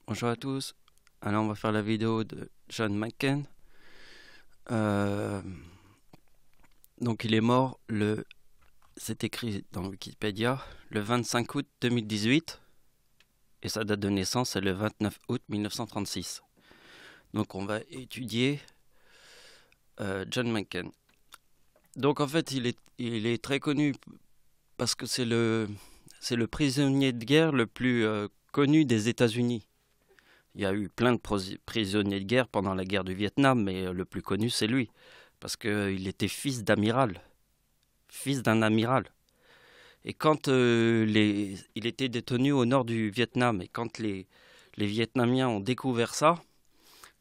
Bonjour à tous. Alors on va faire la vidéo de John McCain. Donc il est mort c'est écrit dans Wikipédia, le 25 août 2018 et sa date de naissance est le 29 août 1936. Donc on va étudier John McCain. Donc en fait il est très connu parce que c'est le prisonnier de guerre le plus connu des États-Unis. Il y a eu plein de prisonniers de guerre pendant la guerre du Vietnam, mais le plus connu, c'est lui. Parce qu'il était fils d'amiral. Fils d'un amiral. Et quand il était détenu au nord du Vietnam, et quand les Vietnamiens ont découvert ça,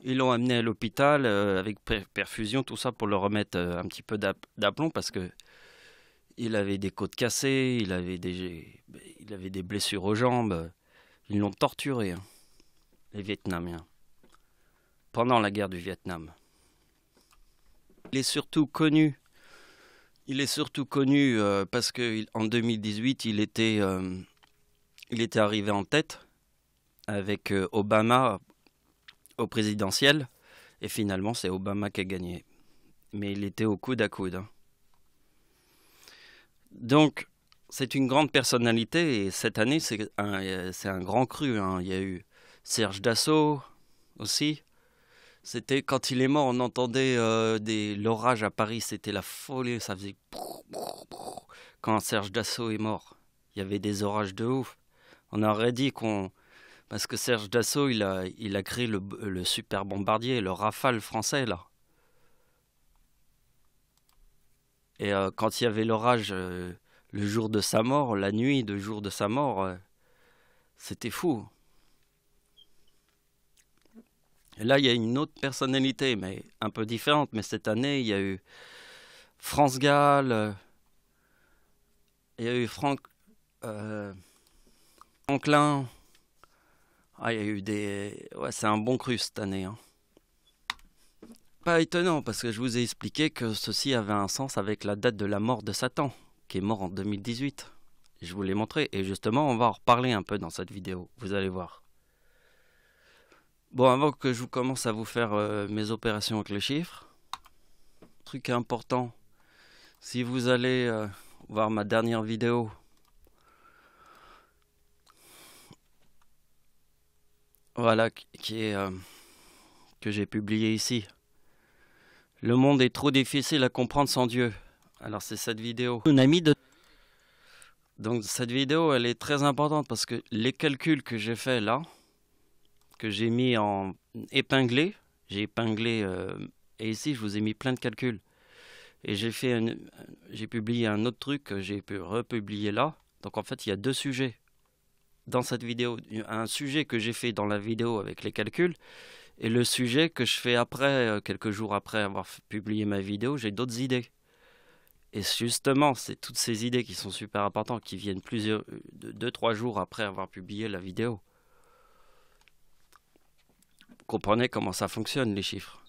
ils l'ont amené à l'hôpital avec perfusion, tout ça, pour le remettre un petit peu d'aplomb, parce que il avait des côtes cassées, il avait des blessures aux jambes. Ils l'ont torturé, hein, les Vietnamiens, pendant la guerre du Vietnam. Il est surtout connu parce qu'en 2018, il était arrivé en tête avec Obama au présidentiel. Et finalement, c'est Obama qui a gagné. Mais il était au coude à coude, hein. Donc, c'est une grande personnalité. Et cette année, c'est un grand cru, hein. Il y a eu Serge Dassault aussi. C'était quand il est mort, on entendait l'orage à Paris, c'était la folie, ça faisait quand Serge Dassault est mort. Il y avait des orages de ouf. On aurait dit parce que Serge Dassault, il a créé le super bombardier, le Rafale français là. Et quand il y avait l'orage le jour de sa mort, la nuit de jour de sa mort, c'était fou. Et là, il y a une autre personnalité, mais un peu différente. Mais cette année, il y a eu France Gall, il y a eu Franklin. Ah, il y a eu ouais, c'est un bon cru cette année, hein. Pas étonnant, parce que je vous ai expliqué que ceci avait un sens avec la date de la mort de Satan, qui est mort en 2018. Je vous l'ai montré, et justement, on va en reparler un peu dans cette vidéo, vous allez voir. Bon, avant que je vous commence à vous faire mes opérations avec les chiffres, truc important, si vous allez voir ma dernière vidéo, voilà, que j'ai publiée ici. Le monde est trop difficile à comprendre sans Dieu. Alors c'est cette vidéo. Donc cette vidéo, elle est très importante parce que les calculs que j'ai fait là, que j'ai mis en épinglé, j'ai épinglé et ici je vous ai mis plein de calculs. Et j'ai publié un autre truc que j'ai pu republier là. Donc en fait il y a deux sujets dans cette vidéo. Un sujet que j'ai fait dans la vidéo avec les calculs et le sujet que je fais après, quelques jours après avoir publié ma vidéo, j'ai d'autres idées. Et justement, c'est toutes ces idées qui sont super importantes, qui viennent 2-3 jours après avoir publié la vidéo. Vous comprenez comment ça fonctionne, les chiffres.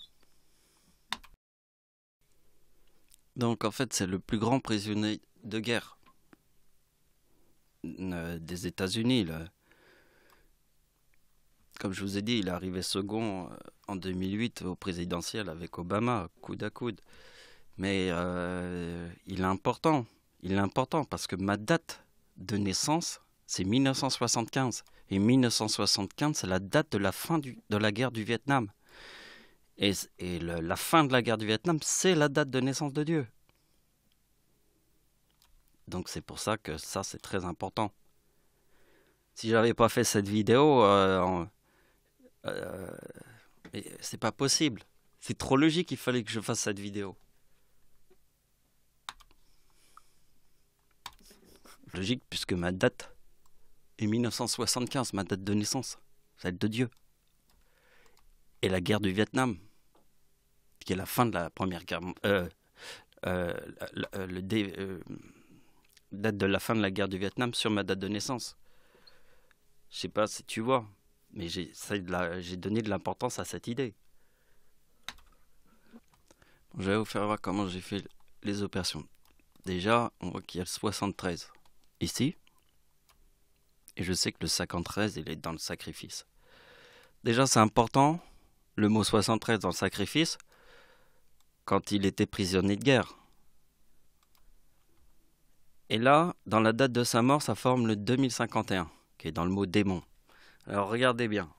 Donc en fait, c'est le plus grand prisonnier de guerre des États-Unis. Comme je vous ai dit, il est arrivé second en 2008 au présidentiel avec Obama, coude à coude. Mais il est important. Il est important parce que ma date de naissance, c'est 1975. Et 1975, c'est la date de la fin de la guerre du Vietnam. Et la fin de la guerre du Vietnam, c'est la date de naissance de Dieu. Donc c'est pour ça que ça, c'est très important. Si j'avais pas fait cette vidéo, c'est pas possible. C'est trop logique, il fallait que je fasse cette vidéo. Logique, puisque ma date est 1975, ma date de naissance, celle de Dieu. Et la guerre du Vietnam, qui est la fin de la première guerre, date de la fin de la guerre du Vietnam sur ma date de naissance. Je sais pas si tu vois, mais j'ai donné de l'importance à cette idée. Bon, je vais vous faire voir comment j'ai fait les opérations. Déjà, on voit qu'il y a le 73 ici. Et je sais que le 53, il est dans le sacrifice. Déjà, c'est important, le mot 73 dans le sacrifice, quand il était prisonnier de guerre. Et là, dans la date de sa mort, ça forme le 2051, qui est dans le mot démon. Alors regardez bien.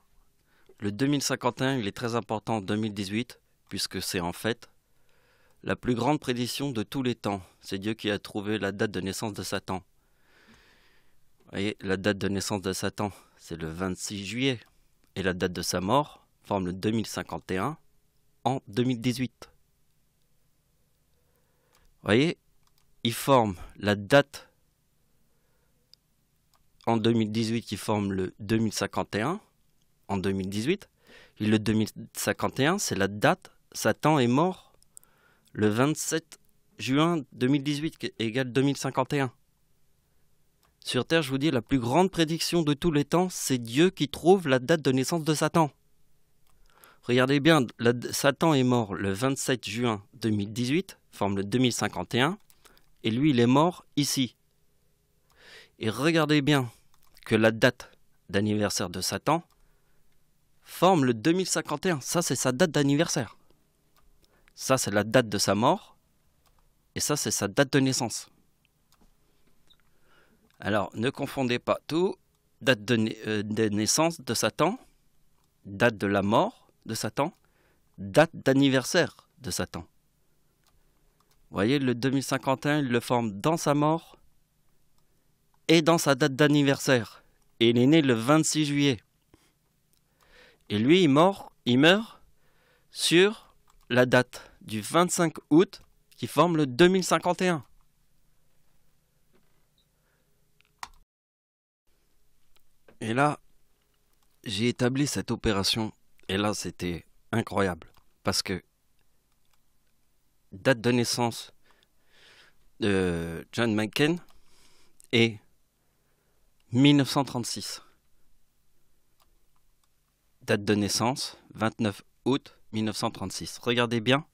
Le 2051, il est très important en 2018, puisque c'est en fait la plus grande prédiction de tous les temps. C'est Dieu qui a trouvé la date de naissance de Satan. Vous voyez, la date de naissance de Satan, c'est le 26 juillet. Et la date de sa mort forme le 2051 en 2018. Vous voyez, il forme la date en 2018 qui forme le 2051 en 2018. Et le 2051, c'est la date, Satan est mort le 27 juin 2018, qui égale 2051. Sur Terre, je vous dis, la plus grande prédiction de tous les temps, c'est Dieu qui trouve la date de naissance de Satan. Regardez bien, Satan est mort le 27 juin 2018, forme le 2051, et lui, il est mort ici. Et regardez bien que la date d'anniversaire de Satan forme le 2051. Ça, c'est sa date d'anniversaire. Ça, c'est la date de sa mort, et ça, c'est sa date de naissance. Alors, ne confondez pas tout. Date de naissance de Satan, date de la mort de Satan, date d'anniversaire de Satan. Vous voyez, le 2051, il le forme dans sa mort et dans sa date d'anniversaire. Et il est né le 26 juillet. Et lui, il meurt sur la date du 25 août qui forme le 2051. Et là, j'ai établi cette opération. Et là, c'était incroyable. Parce que date de naissance de John McCain est 1936. Date de naissance, 29 août 1936. Regardez bien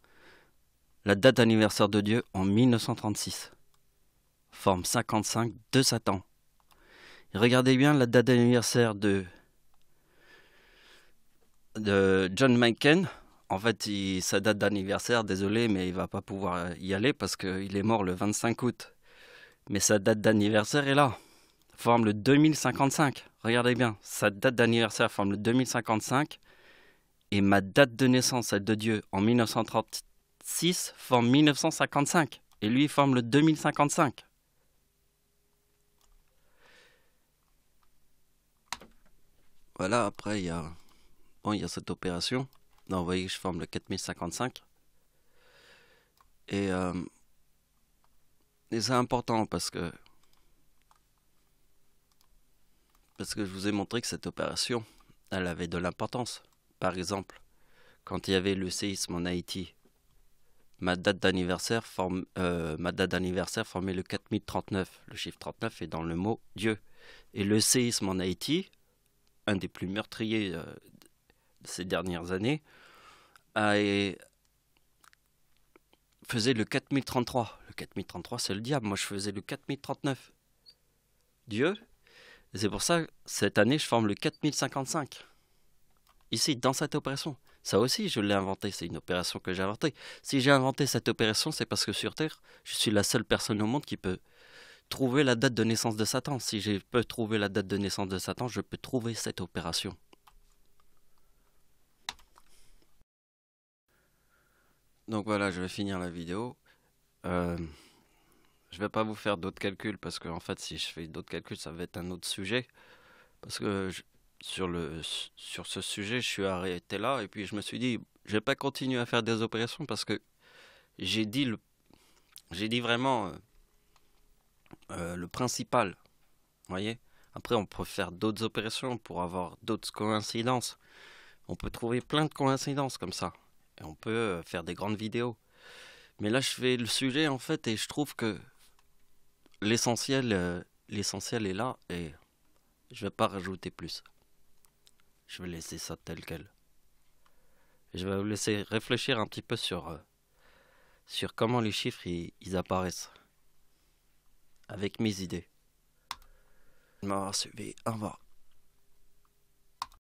la date d'anniversaire de Dieu en 1936. Forme 55 de Satan. Et regardez bien la date d'anniversaire de John McCain. En fait, sa date d'anniversaire, désolé, mais il va pas pouvoir y aller parce qu'il est mort le 25 août. Mais sa date d'anniversaire est là. Forme le 2055. Regardez bien, sa date d'anniversaire forme le 2055. Et ma date de naissance, celle de Dieu, en 1936, forme 1955. Et lui, forme le 2055. Voilà, après, il y a cette opération. Non, vous voyez, je forme le 4055. Et c'est important parce que je vous ai montré que cette opération, elle avait de l'importance. Par exemple, quand il y avait le séisme en Haïti, ma date d'anniversaire formait le 4039. Le chiffre 39 est dans le mot Dieu. Et le séisme en Haïti, un des plus meurtriers de ces dernières années, faisait le 4033. Le 4033, c'est le diable. Moi, je faisais le 4039. Dieu. Et c'est pour ça, cette année, je forme le 4055. Ici, dans cette opération. Ça aussi, je l'ai inventé. C'est une opération que j'ai inventée. Si j'ai inventé cette opération, c'est parce que sur Terre, je suis la seule personne au monde qui peut trouver la date de naissance de Satan. Si je peux trouver la date de naissance de Satan, je peux trouver cette opération. Donc voilà, je vais finir la vidéo. Je vais pas vous faire d'autres calculs parce que en fait, si je fais d'autres calculs, ça va être un autre sujet. Parce que sur ce sujet, je suis arrêté là et puis je me suis dit, je vais pas continuer à faire des opérations parce que j'ai dit vraiment le principal. Vous voyez? Après, on peut faire d'autres opérations pour avoir d'autres coïncidences. On peut trouver plein de coïncidences comme ça. Et on peut faire des grandes vidéos. Mais là, je fais le sujet, en fait, et je trouve que l'essentiel est là, et je vais pas rajouter plus. Je vais laisser ça tel quel. Et je vais vous laisser réfléchir un petit peu sur comment les chiffres ils apparaissent. Avec mes idées. M'avoir suivi. Au revoir.